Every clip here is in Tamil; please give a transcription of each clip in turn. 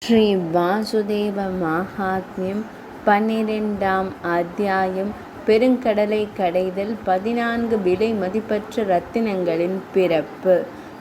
ஸ்ரீ வாசுதேவ மகாத்மியம் 12ஆம் அத்தியாயம். பெருங்கடலை கடைதல். 14 விலை மதிப்பற்ற இரத்தினங்களின் பிறப்பு.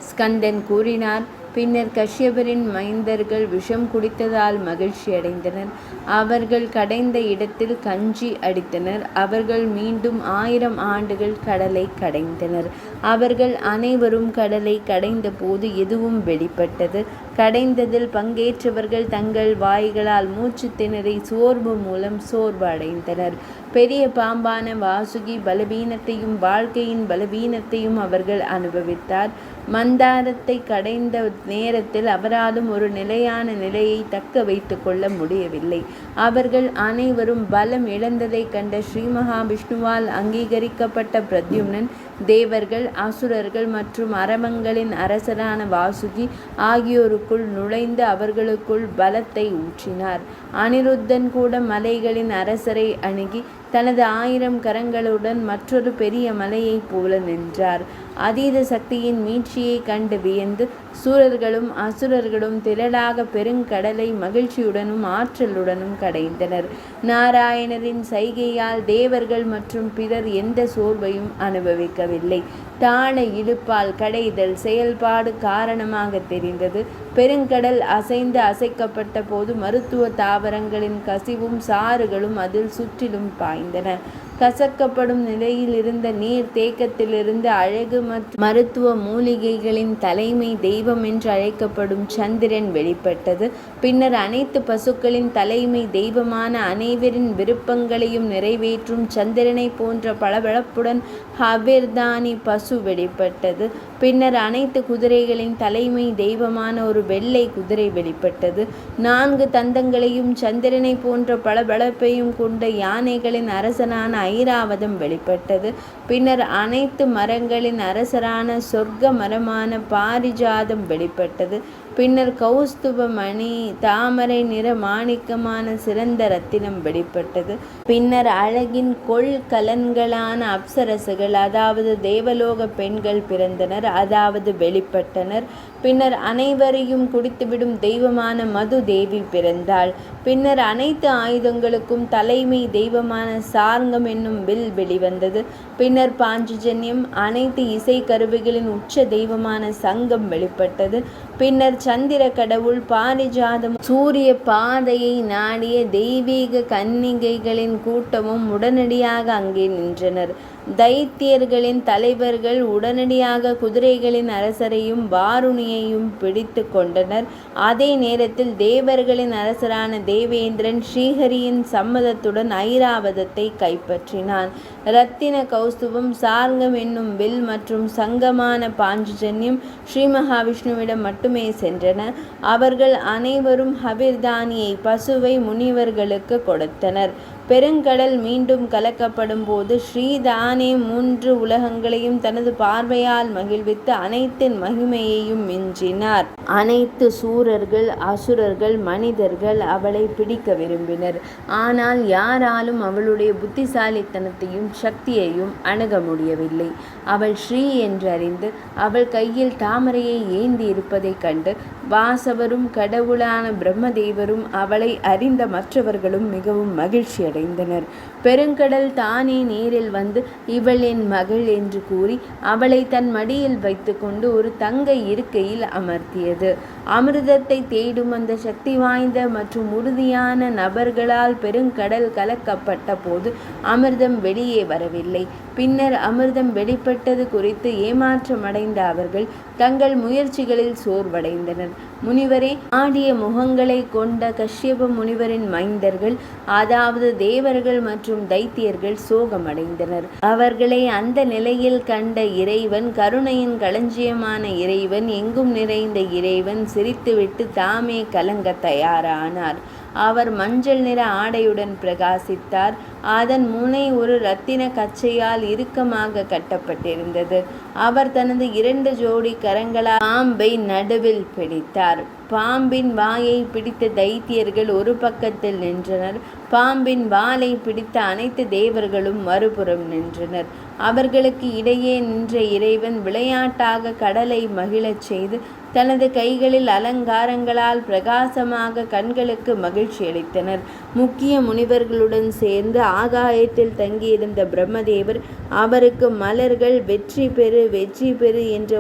ஸ்கந்தன் கூறினார். பின்னர் கஷ்யபரின் மைந்தர்கள் விஷம் குடித்ததால் மகிழ்ச்சியடைந்தனர். அவர்கள் கடைந்த இடத்தில் கஞ்சி அடித்தனர். அவர்கள் மீண்டும் 1000 ஆண்டுகள் கடலை கடைந்தனர். அவர்கள் அனைவரும் கடலை கடைந்த போது எதுவும் வெளிப்பட்டது. கடைந்ததில் பங்கேற்றவர்கள் தங்கள் வாய்களால் மூச்சு திணறி சோர்வு மூலம் சோர்வு அடைந்தனர். பெரிய பாம்பான வாசுகி பலவீனத்தையும் வாழ்க்கையின் பலவீனத்தையும் அவர்கள் அனுபவித்தார். மந்தாரத்தை கடைந்த நேரத்தில் அவராலும் ஒரு நிலையான நிலையை தக்க வைத்து கொள்ள முடியவில்லை. அவர்கள் அனைவரும் பலம் இழந்ததை கண்ட ஸ்ரீ மகாவிஷ்ணுவால் அங்கீகரிக்கப்பட்ட பிரத்யும்னன் தேவர்கள், அசுரர்கள் மற்றும் அரவங்களின் அரசரான வாசுகி ஆகியோருக்குள் நுழைந்து அவர்களுக்குள் பலத்தை ஊற்றினார். அனிருத்தன் கூட மலைகளின் அரசரை அணுகி தனது 1000 கரங்களுடன் மற்றொரு பெரிய மலையைப் போல நின்றார். அதீத சக்தியின் மீட்சியை கண்டு வியந்து சூரர்களும் அசுரர்களும் திரளாக பெருங்கடலை மகிழ்ச்சியுடனும் ஆற்றலுடனும் கடைந்தனர். நாராயணரின் சைகையால் தேவர்கள் மற்றும் பிறர் எந்த சோர்வையும் அனுபவிக்கவில்லை. தாள இழுப்பால் கடைதல் செயல்பாடு காரணமாக தெரிந்தது. பெருங்கடல் அசைந்து அசைக்கப்பட்ட போது மருத்துவ தாவரங்களின் கசிவும் சாறுகளும் அதில் சுற்றிலும் பாய்ந்தன. கசக்கப்படும் நிலையில் இருந்த நீர் தேக்கத்திலிருந்து அழகு மற்றும் மருத்துவ மூலிகைகளின் தலைமை தெய்வம் என்று அழைக்கப்படும் சந்திரன் வெளிப்பட்டது. பின்னர் அனைத்து பசுக்களின் தலைமை தெய்வமான அனைவரின் விருப்பங்களையும் நிறைவேற்றும் சந்திரனை போன்ற பளபளப்புடன் ஹவிர்தானி பசு வெளிப்பட்டது. பின்னர் அனைத்து குதிரைகளின் தலைமை தெய்வமான ஒரு வெள்ளை குதிரை வெளிப்பட்டது. 4 தந்தங்களையும் சந்திரனை போன்ற பளபளப்பையும் கொண்ட யானைகளின் அரசனான ஐராவதம் வெளிப்பட்டது. பின்னர் அனைத்து மரங்களின் அரசரான சொர்க்க மரமான பாரிஜாதம் வெளிப்பட்டது. பின்னர் கௌஸ்துப மணி தாமரை நிற மாணிக்கமான சிறந்த ரத்தினம் வெளிப்பட்டது. பின்னர் அழகின் கொள்கலன்களான அப்சரசுகள், அதாவது தேவலோக பெண்கள் பிறந்தனர், அதாவது வெளிப்பட்டனர். பின்னர் அனைவரையும் குடித்துவிடும் தெய்வமான மது தேவி பிறந்தாள். பின்னர் அனைத்து ஆயுதங்களுக்கும் தலைமை தெய்வமான சார்ங்கம் என்னும் வில் வெளிவந்தது. பின்னர் பாஞ்சஜன்யம், அனைத்து இசை கருவிகளின் உச்ச தெய்வமான சங்கம் வெளிப்பட்டது. பின்னர் சந்திர கடவுள் பாரிஜாதம், சூரிய பாதையை நாடிய தெய்வீக கன்னிகைகளின் கூட்டமும் உடனடியாக அங்கே நின்றனர். தைத்தியர்களின் தலைவர்கள் உடனடியாக குதிரைகளின் அரசரையும் வாருணியையும் பிடித்து கொண்டனர். அதே நேரத்தில் தேவர்களின் அரசரான தேவேந்திரன் ஸ்ரீஹரியின் சம்மதத்துடன் ஐராவதத்தை கைப்பற்றினான். இரத்தின கௌஸ்துபம், சார்ங்கம் என்னும் வில் மற்றும் சங்கமான பாஞ்சஜன்யம் ஸ்ரீ மகாவிஷ்ணுவிடம் மட்டுமே சென்றன. அவர்கள் அனைவரும் ஹவிர்தானியை பசுவை முனிவர்களுக்கு கொடுத்தனர். பெருங்கடல் மீண்டும் கலக்கப்படும் போது ஸ்ரீதானே 3 உலகங்களையும் தனது பார்வையால் மகிழ்வித்து அனைத்தின் மகிமையையும் மிஞ்சினார். அனைத்து சூரர்கள், அசுரர்கள், மனிதர்கள் அவளை பிடிக்க விரும்பினர். ஆனால் யாராலும் அவளுடைய புத்திசாலித்தனத்தையும் சக்தியையும் அணுக முடியவில்லை. அவள் ஸ்ரீ என்று அறிந்து அவள் கையில் தாமரையை ஏந்தி இருப்பதைக் கண்டு வாசவரும் கடவுளான பிரம்மதேவரும் அவளை அறிந்த மற்றவர்களும் மிகவும் மகிழ்ச்சி அடைந்தனர். பெருங்கடல் தானே நேரில் வந்து இவள் என் மகள் என்று கூறி அவளை தன் மடியில் வைத்துக்கொண்டு ஒரு தங்க இருக்கையில் அமர்த்தியது. அமிர்தத்தை தேடும் அந்த சக்தி வாய்ந்த மற்றும் உறுதியான நபர்களால் பெருங்கடல் கலக்கப்பட்ட போது அமிர்தம் வெளியே வரவில்லை. பின்னர் அமிர்தம் வெளிப்பட்டது குறித்து ஏமாற்றமடைந்த அவர்கள் தங்கள் முயற்சிகளில் சோர்வடைந்தனர். முனிவரே, ஆடிய முகங்களை கொண்ட கஷ்யப முனிவரின் மைந்தர்கள், அதாவது தேவர்கள் மற்றும் தைத்தியர்கள் சோகமடைந்தனர். அவர்களை அந்த நிலையில் கண்ட இறைவன், கருணையின் களஞ்சியமான இறைவன், எங்கும் நிறைந்த இறைவன் சிரித்துவிட்டு தாமே கலங்க தயாரானார். அவர் மஞ்சள் நிற ஆடையுடன் பிரகாசித்தார். அதன் முனை ஒரு இரத்தின கச்சையால் இறுக்கமாக கட்டப்பட்டிருந்தது. அவர் தனது 2 ஜோடி கரங்களால் பாம்பை நடுவில் பிடித்தார். பாம்பின் வாயை பிடித்த தைத்தியர்கள் ஒரு பக்கத்தில் நின்றனர். பாம்பின் வாலை பிடித்த அனைத்து தேவர்களும் மறுபுறம் நின்றனர். அவர்களுக்கு இடையே நின்ற இறைவன் விளையாட்டாக கடலை மகிழச் செய்து தனது கைகளில் அலங்காரங்களால் பிரகாசமாக கண்களுக்கு மகிழ்ச்சி அளித்தனர். முக்கிய முனிவர்களுடன் சேர்ந்து ஆகாயத்தில் தங்கியிருந்த பிரம்மதேவர் அவருக்கு மலர்கள் வெற்றி பெறு வெற்றி பெறு என்ற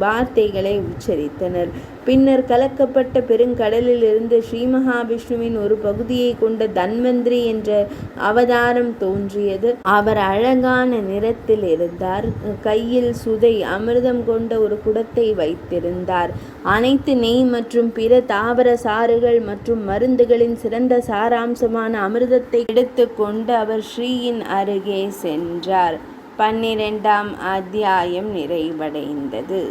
வார்த்தைகளை உச்சரித்தனர். பின்னர் கலக்கப்பட்ட பெருங்கடலில் இருந்து ஸ்ரீ மகாவிஷ்ணுவின் ஒரு பகுதியை கொண்ட தன்வந்திரி என்ற அவதாரம் தோன்றியது. அவர் அழகான நிறத்தில் இருந்தார். கையில் சுதை அமிர்தம் கொண்ட ஒரு குடத்தை வைத்திருந்தார். அனைத்து நெய் மற்றும் பிற தாவர சாறுகள் மற்றும் மருந்துகளின் சிறந்த சாராம்சமான அமிர்தத்தை எடுத்துக்கொண்டு அவர் ஸ்ரீயின் அருகே சென்றார். 12ஆம் அத்தியாயம் நிறைவடைந்தது.